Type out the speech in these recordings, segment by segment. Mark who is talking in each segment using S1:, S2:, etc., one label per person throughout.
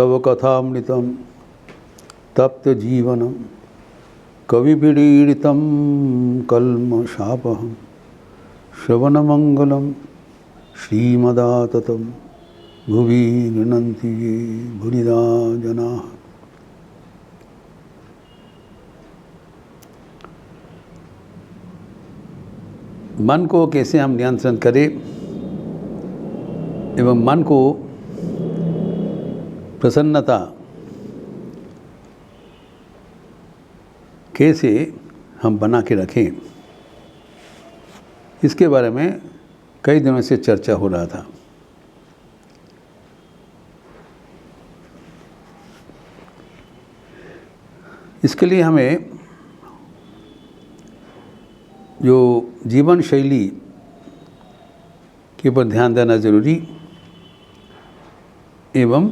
S1: तव कथामृतं तप्त जीवनं कविपीडितं कल्मषापहं श्रवणमंगलं श्रीमदाततं भुवि गृह्णन्ति ये भुरिदा जनाः। मन को कैसे हम नियंत्रण करें एवं मन को प्रसन्नता कैसे हम बना के रखें, इसके बारे में कई दिनों से चर्चा हो रहा था। इसके लिए हमें जो जीवन शैली के ऊपर ध्यान देना जरूरी एवं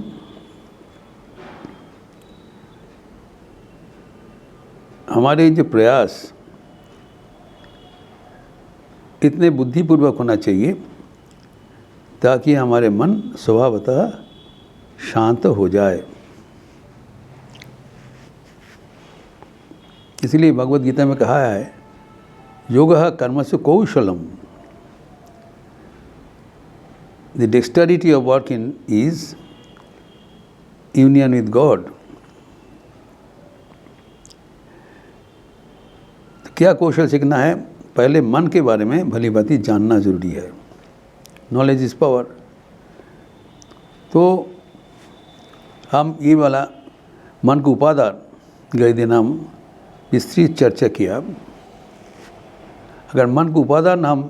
S1: हमारे जो प्रयास इतने बुद्धिपूर्वक होना चाहिए ताकि हमारे मन स्वभावतः शांत हो जाए। इसलिए भगवद गीता में कहा है, योगः कर्मसु कौशलम, the dexterity of working is union with God. क्या कौशल सीखना है? पहले मन के बारे में भली भांति जानना जरूरी है। Knowledge is power. तो हम ये वाला मन को उपादान गए दिन हम विस्तृत चर्चा किया। अगर मन को उपादान हम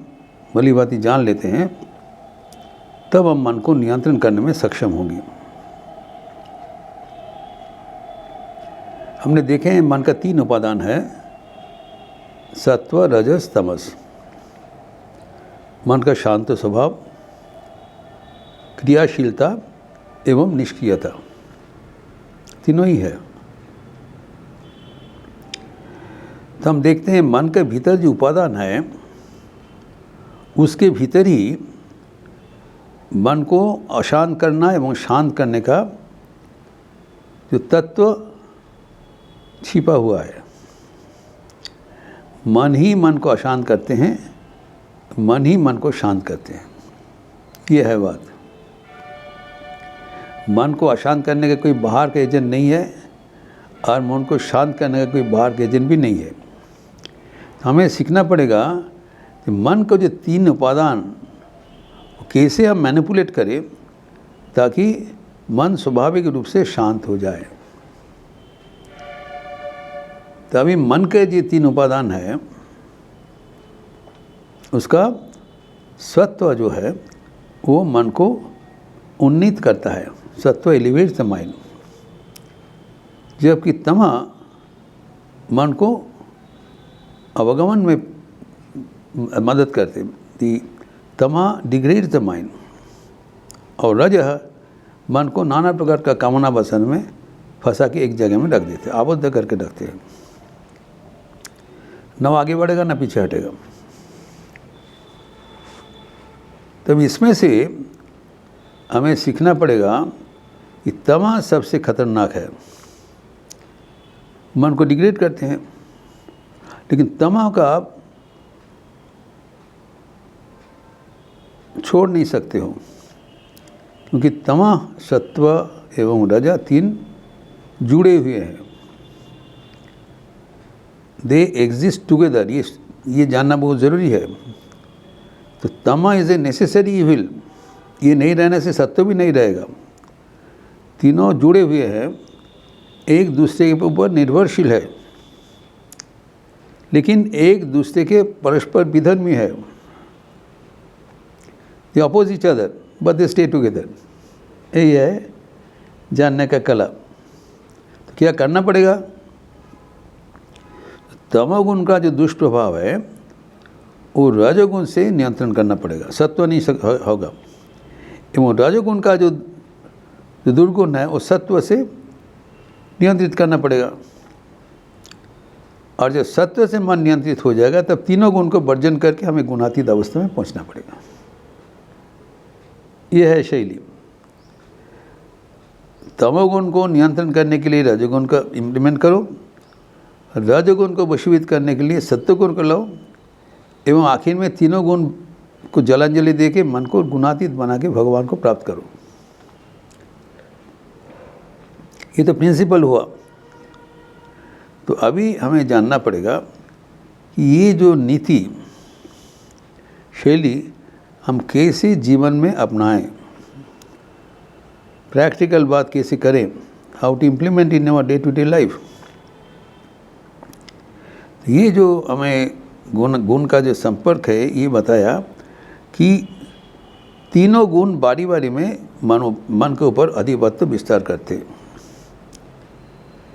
S1: भली भांति जान लेते हैं तब हम मन को नियंत्रण करने में सक्षम होंगे। हमने देखे हैं मन का 3 उपादान है, सत्व, रजस, तमस। मन का शांत स्वभाव, क्रियाशीलता एवं निष्क्रियता, तीनों ही है। तो हम देखते हैं मन के भीतर जो उपादान है उसके भीतर ही मन को अशांत करना एवं शांत करने का जो तत्व छिपा हुआ है। मन ही मन को अशांत करते हैं, मन ही मन को शांत करते हैं। ये है बात। मन को अशांत करने का कोई बाहर का एजेंट नहीं है और मन को शांत करने का कोई बाहर का एजेंट भी नहीं है। हमें सीखना पड़ेगा कि मन को जो 3 उपादान कैसे हम मैनिपुलेट करें ताकि मन स्वाभाविक रूप से शांत हो जाए। तभी मन के जो 3 उपादान है उसका सत्व जो है वो मन को उन्नीत करता है। सत्व एलिवेट्स द माइंड, जबकि तमा मन को अवगमन में मदद करते। दी तमा डिग्रेड्स द माइंड और रजह मन को नाना प्रकार का कामना वासना में फंसा के एक जगह में रख देते, आबद्ध करके रखते हैं। न आगे बढ़ेगा न पीछे हटेगा। तब इसमें से हमें सीखना पड़ेगा कि तमा सबसे खतरनाक है। मन को डिग्रेड करते हैं, लेकिन तमा का आप छोड़ नहीं सकते हो, क्योंकि तमा, सत्व एवं रजा 3 जुड़े हुए हैं। दे एग्जिस्ट टुगेदर, ये जानना बहुत ज़रूरी है। तो तमा इज़ ए नेसेसरी इविल, ये नहीं रहने से सत्व भी नहीं रहेगा। तीनों जुड़े हुए हैं, एक दूसरे के ऊपर निर्भरशील है, लेकिन एक दूसरे के परस्पर विधर्मी है। They oppose each other but they stay together. यही है जानने का कला। तो क्या करना पड़ेगा? तमोगुण का जो दुष्प्रभाव है वो रजोगुण से नियंत्रण करना पड़ेगा, सत्व नहीं होगा। एवं रजोगुण का जो दुर्गुण है वो सत्व से नियंत्रित करना पड़ेगा। और जब सत्व से मन नियंत्रित हो जाएगा तब तीनों गुण को वर्जन करके हमें गुणातीत अवस्था में पहुंचना पड़ेगा। यह है शैली। तमोगुण को नियंत्रण करने के लिए रजोगुण का इम्प्लीमेंट करो, रजोगुण को वशीभूत करने के लिए सत्वगुण को लाओ, एवं आखिर में तीनों गुण को जलांजलि दे के मन को गुणातीत बना के भगवान को प्राप्त करो। ये तो प्रिंसिपल हुआ। तो अभी हमें जानना पड़ेगा कि ये जो नीति शैली हम कैसे जीवन में अपनाएं, प्रैक्टिकल बात कैसे करें, how to implement in our day to day life. ये जो हमें गुण का जो संपर्क है ये बताया कि तीनों गुण बारी बारी में मन के ऊपर अधिपत्य विस्तार करते हैं,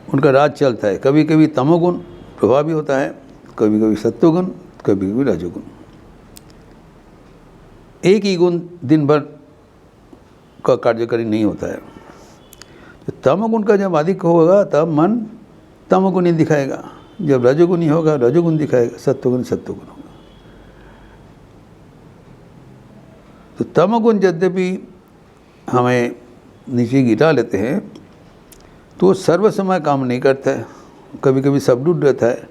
S1: उनका राज चलता है। कभी कभी तमोगुण प्रभावी होता है, कभी कभी सत्वगुण, कभी कभी रजोगुण। एक ही गुण दिन भर का कार्यकारी नहीं होता है। तो तमोगुण का जब अधिक होगा तब मन तमोगुण ही दिखाएगा, जब रजोगुण ही होगा रजोगुण दिखाएगा, सत्वगुण सत्वगुण होगा। तो तमोगुण यद्यपि हमें नीचे गिरा लेते हैं तो सर्व समय काम नहीं करता है, कभी कभी सबडूड रहता है।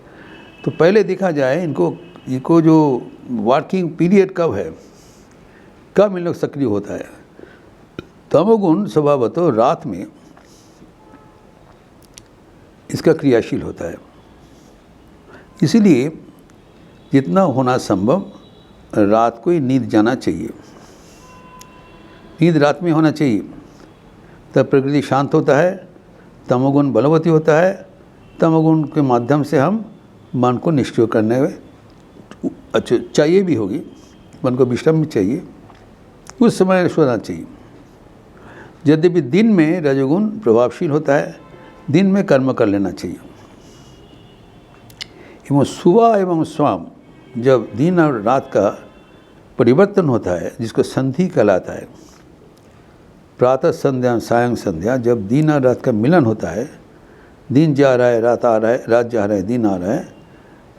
S1: तो पहले देखा जाए इनको जो वर्किंग पीरियड कब है, कब इन लोग सक्रिय होता है। तमोगुण स्वभावतः रात में इसका क्रियाशील होता है, इसीलिए जितना होना संभव रात को ही नींद जाना चाहिए। नींद रात में होना चाहिए, तब प्रकृति शांत होता है, तमोगुण बलवती होता है। तमोगुण के माध्यम से हम मन को निष्क्रिय करने में अच्छा चाहिए भी होगी, मन को विश्राम भी चाहिए, उस समय सोना चाहिए। यद्यपि दिन में रजोगुण प्रभावशील होता है, दिन में कर्म कर लेना चाहिए। एवं सुबह एवं शाम जब दिन और रात का परिवर्तन होता है, जिसको संधि कहलाता है, प्रातः संध्या सायं संध्या, जब दिन और रात का मिलन होता है, दिन जा रहा है रात आ रहा है, रात जा रहा है दिन आ रहा है,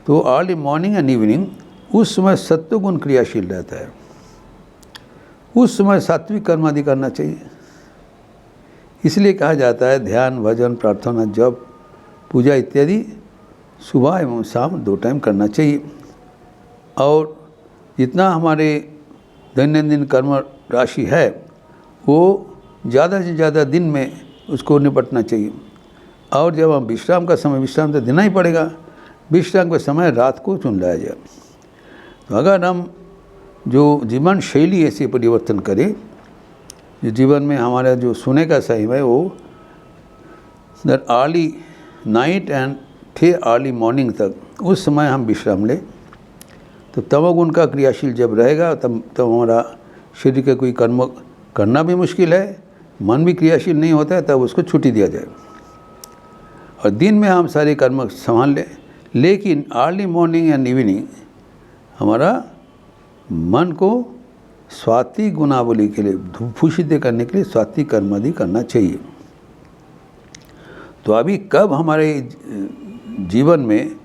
S1: तो अर्ली मॉर्निंग एंड इवनिंग उस समय सत्वगुण क्रियाशील रहता है। उस समय सात्विक कर्म आदि करना चाहिए। इसलिए कहा जाता है ध्यान, भजन, प्रार्थना, जप, पूजा इत्यादि सुबह एवं शाम 2 टाइम करना चाहिए। और जितना हमारे दैनंदिन कर्म राशि है वो ज़्यादा से ज़्यादा दिन में उसको निपटना चाहिए। और जब हम विश्राम का समय, विश्राम तो देना ही पड़ेगा, विश्राम का समय रात को चुन लिया जाए। तो अगर हम जो जीवन शैली ऐसे परिवर्तन करें, जो जीवन में हमारा जो सोने का टाइम है वो दैट अर्ली नाइट एंड थे अर्ली मॉर्निंग तक, उस समय हम विश्राम लें, तो तमोगुण का क्रियाशील जब रहेगा तब हमारा शरीर का कोई कर्म करना भी मुश्किल है, मन भी क्रियाशील नहीं होता है, तब उसको छुट्टी दिया जाए। और दिन में हम सारे कर्म संभाल लें, लेकिन अर्ली मॉर्निंग एंड इवनिंग हमारा मन को स्वात्विक गुणावली के लिए भूषित करने के लिए स्वात्विक कर्म आदि करना चाहिए। तो अभी कब हमारे जीवन में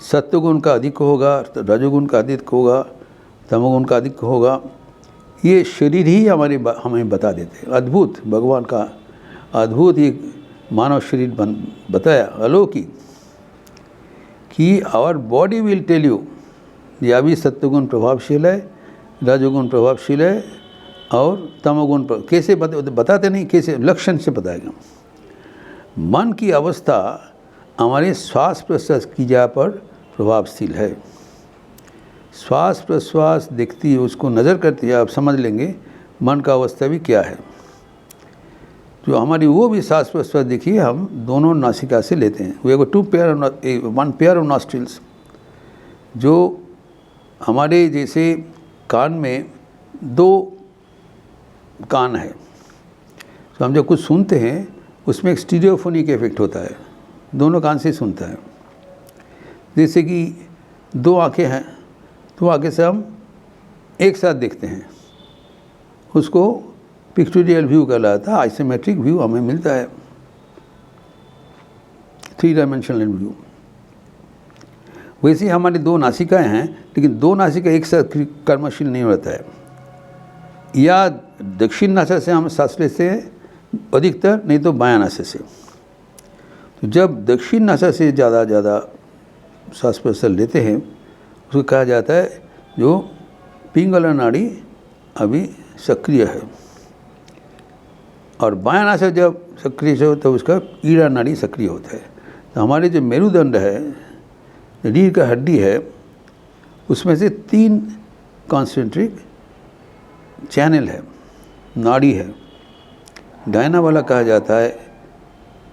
S1: सत्वगुण का अधिक होगा, रजोगुण का अधिक होगा, तमोगुण का अधिक होगा, ये शरीर ही हमें बता देते हैं। अद्भुत भगवान का अद्भुत ही मानव शरीर बताया अलौकिक कि our body will tell you, ये अभी सत्वगुण प्रभावशील है, रजोगुण प्रभावशील है और तमोगुण पर कैसे बताते नहीं, कैसे लक्षण से बताएगा। मन की अवस्था हमारे श्वास प्रश्वास की जा पर प्रभावशील है। श्वास प्रश्वास दिखती है, उसको नज़र करती है, आप समझ लेंगे मन का अवस्था भी क्या है। जो हमारी वो भी श्वास प्रश्वास देखिए हम दोनों नासिका से लेते हैं। We have 1 pair of nostrils. जो हमारे जैसे कान में 2 कान है, तो हम जब कुछ सुनते हैं उसमें एक स्टीरियोफोनिक इफेक्ट होता है, दोनों कान से सुनता है। जैसे कि 2 आँखें हैं, तो आगे से हम एक साथ देखते हैं, उसको पिक्टोरियल व्यू कहलाता है, आइसोमेट्रिक व्यू हमें मिलता है, 3 डायमेंशनल व्यू। वैसे हमारी 2 नासिकाएं हैं, लेकिन 2 नासिका एक साथ कर्मशील नहीं रहता है। या दक्षिण नासा से हम सांस लेते हैं अधिकतर, नहीं तो बायां नासा से। तो जब दक्षिण नासा से ज़्यादा श्वास प्रश्वास लेते हैं उसको कहा जाता है जो पिंगला नाड़ी अभी सक्रिय है, और बायां नासा जब सक्रिय हो तो उसका ईड़ा नाड़ी सक्रिय होता है। तो हमारे जो मेरुदंड है, रीढ़ का हड्डी है, उसमें से 3 कॉन्सेंट्रिक चैनल है, नाड़ी है। दाहिना वाला कहा जाता है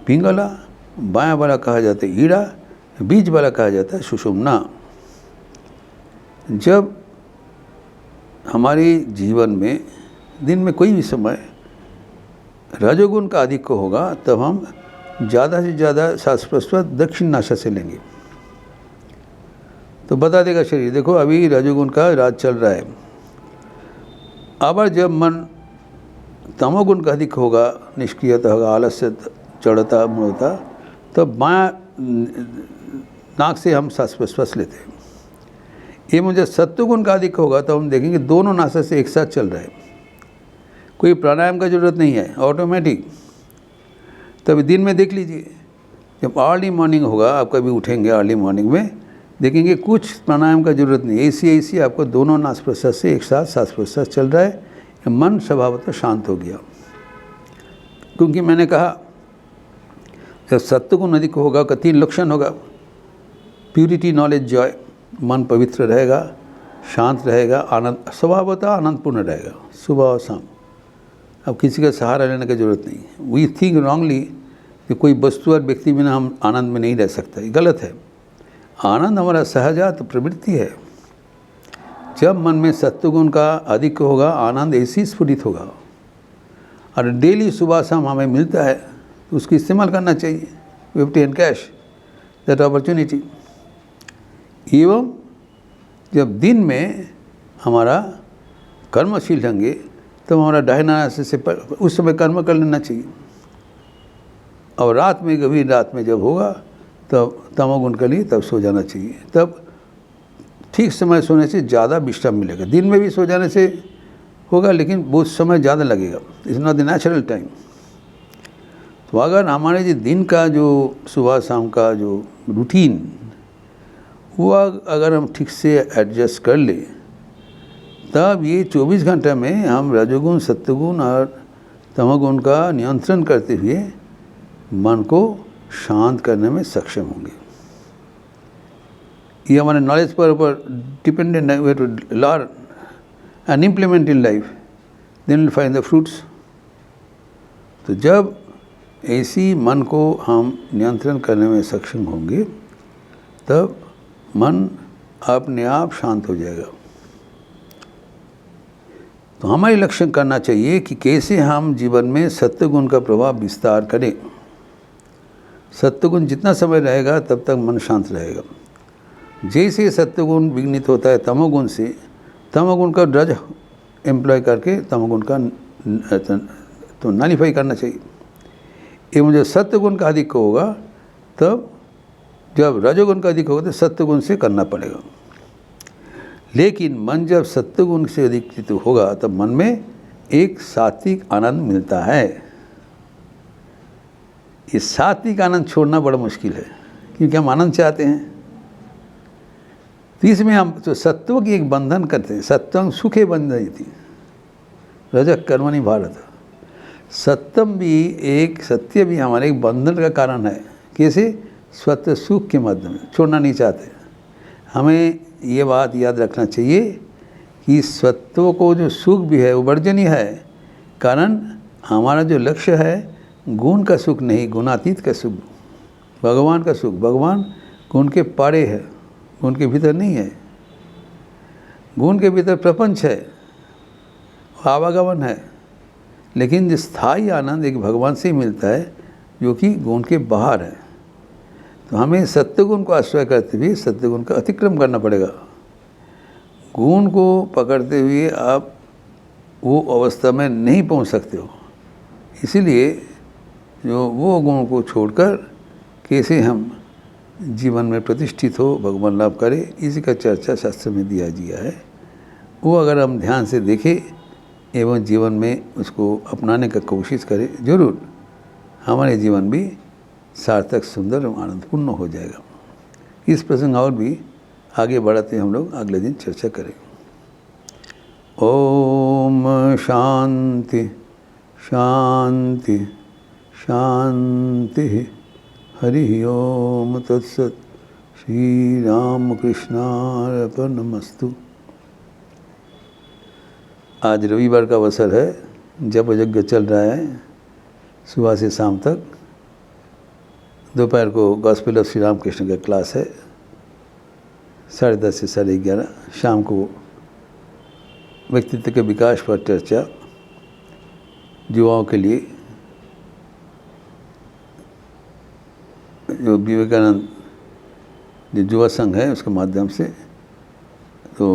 S1: पिंगला, बायां वाला कहा जाता है ईड़ा, बीच वाला कहा जाता है सुषुम्ना। जब हमारे जीवन में दिन में कोई भी समय रजोगुण का अधिक होगा तब हम ज़्यादा से ज़्यादा श्वास प्रश्वास दक्षिण नासा से लेंगे तो बता देगा शरीर, देखो अभी रजोगुण का राज चल रहा है। अब जब मन तमोगुण का अधिक होगा, निष्क्रियता होगा, आलस्य, चढ़ता, मूढ़ता, तब बायां नाक से हम श्वास प्रश्वास लेते हैं। ये मुझे सत्वगुण का अधिक होगा तो हम देखेंगे दोनों नासा से एक साथ चल रहा है, कोई प्राणायाम का जरूरत नहीं है, ऑटोमेटिक। तब दिन में देख लीजिए, जब अर्ली मॉर्निंग होगा, आप कभी उठेंगे अर्ली मॉर्निंग में, देखेंगे कुछ प्राणायाम का जरूरत नहीं, ऐसी आपको दोनों नास प्रश्वास से एक साथ श्वास प्रश्वास चल रहा है, मन स्वभावतः शांत हो गया। क्योंकि मैंने कहा जब सत्वगुण अधिक होगा का 3 लक्षण होगा, प्यूरिटी, नॉलेज, जॉय, मन पवित्र रहेगा, शांत रहेगा, आनंद, स्वभावतः आनंदपूर्ण रहेगा सुबह और शाम। अब किसी का सहारा लेने की जरूरत नहीं। वी थिंक रॉन्गली कि कोई वस्तु और व्यक्ति बिना हम आनंद में नहीं रह सकता, ये गलत है। आनंद हमारा सहजात प्रवृत्ति है। जब मन में सत्वगुण का अधिक होगा, आनंद ऐसी स्फुरित होगा, और डेली सुबह शाम हमें मिलता है तो उसकी इस्तेमाल करना चाहिए। We have to encash that opportunity. एवं जब दिन में हमारा कर्मशील होंगे तब हमारा दाहिना नासा से उस समय कर्म कर लेना चाहिए, और रात में गंभीर रात में जब होगा तब तमोगुण के लिए तब सो जाना चाहिए। तब ठीक समय सोने से ज़्यादा विश्राम मिलेगा। दिन में भी सो जाने से होगा लेकिन बहुत समय ज़्यादा लगेगा, it's not the natural time. तो अगर हमारे जो दिन का जो सुबह शाम का जो रूटीन वो अगर हम ठीक से एडजस्ट कर ले तब ये 24 घंटे में हम रजोगुण, सत्वगुण और तमोगुण का नियंत्रण करते हुए मन को शांत करने में सक्षम होंगे। ये हमारे नॉलेज पर डिपेंडेंट है। We have to learn and implement in life, then will find the fruits. तो जब ऐसी मन को हम नियंत्रण करने में सक्षम होंगे तब मन अपने आप शांत हो जाएगा। तो हमारी लक्ष्य करना चाहिए कि कैसे हम जीवन में सत्वगुण का प्रभाव विस्तार करें। सत्वगुण जितना समय रहेगा तब तक मन शांत रहेगा। जैसे सत्वगुण विघ्नित होता है तमोगुण से, तमोगुण का ड्रज एम्प्लॉय करके तमोगुण का तो नलीफाई करना चाहिए। ये मुझे सत्वगुण का अधिक होगा तब, जब रजोगुण का अधिक होगा तो सत्वगुण से करना पड़ेगा। लेकिन मन जब सत्वगुण से अधिक होगा तब मन में एक सात्विक आनंद मिलता है। ये सात्विक आनंद छोड़ना बड़ा मुश्किल है क्योंकि हम आनंद चाहते हैं। तो इसमें हम तो सत्व की एक बंधन करते हैं। सत्वं सुखे बंधन थी रजक कर्मणि भारत। सत्यम भी एक, सत्य भी हमारे एक बंधन का कारण है। कैसे? स्वतः सुख के माध्यम में छोड़ना नहीं चाहते। हमें ये बात याद रखना चाहिए कि सत्व को जो सुख भी है वो वर्जनीय है। कारण हमारा जो लक्ष्य है गुण का सुख नहीं, गुणातीत का सुख, भगवान का सुख। भगवान गुण के पारे है, गुण के भीतर नहीं है। गुण के भीतर प्रपंच है, आवागमन है, लेकिन जो स्थायी आनंद एक भगवान से ही मिलता है जो कि गुण के बाहर है। तो हमें सत्वगुण को आश्रय करते हुए सत्वगुण का अतिक्रम करना पड़ेगा। गुण को पकड़ते हुए आप वो अवस्था में नहीं पहुंच सकते हो। इसीलिए जो वो गुण को छोड़कर कैसे हम जीवन में प्रतिष्ठित हो, भगवान लाभ करे, इसी का चर्चा शास्त्र में दिया गया है। वो अगर हम ध्यान से देखें एवं जीवन में उसको अपनाने का कोशिश करें, जरूर हमारे जीवन भी सार्थक, सुंदर एवं आनंदपूर्ण हो जाएगा। इस प्रसंग और भी आगे बढ़ाते हम लोग अगले दिन चर्चा करेंगे। ओम शांति शांति शांति। हरि ओम तत्सत। श्री राम कृष्णार्पणमस्तु। आज रविवार का अवसर है, जप यज्ञ चल रहा है सुबह से शाम तक। दोपहर को गॉस्पेल ऑफ श्री राम कृष्ण का क्लास है 10:30 से 11:30। शाम को व्यक्तित्व के विकास पर चर्चा युवाओं के लिए, जो विवेकानंद जो युवा संघ है उसके माध्यम से। तो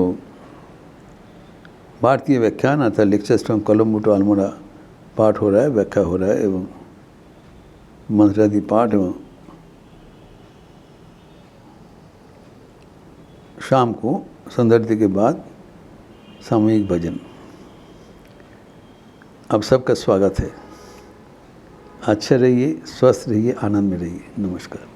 S1: भारतीय व्याख्यान अर्थात lectures from Colombo to Almora पाठ हो रहा है, व्याख्या हो रहा है एवं मंत्रादि पाठ एवं शाम को संध्या के बाद सामूहिक भजन। अब सबका स्वागत है। अच्छे रहिए, स्वस्थ रहिए, आनंद में रहिए। नमस्कार।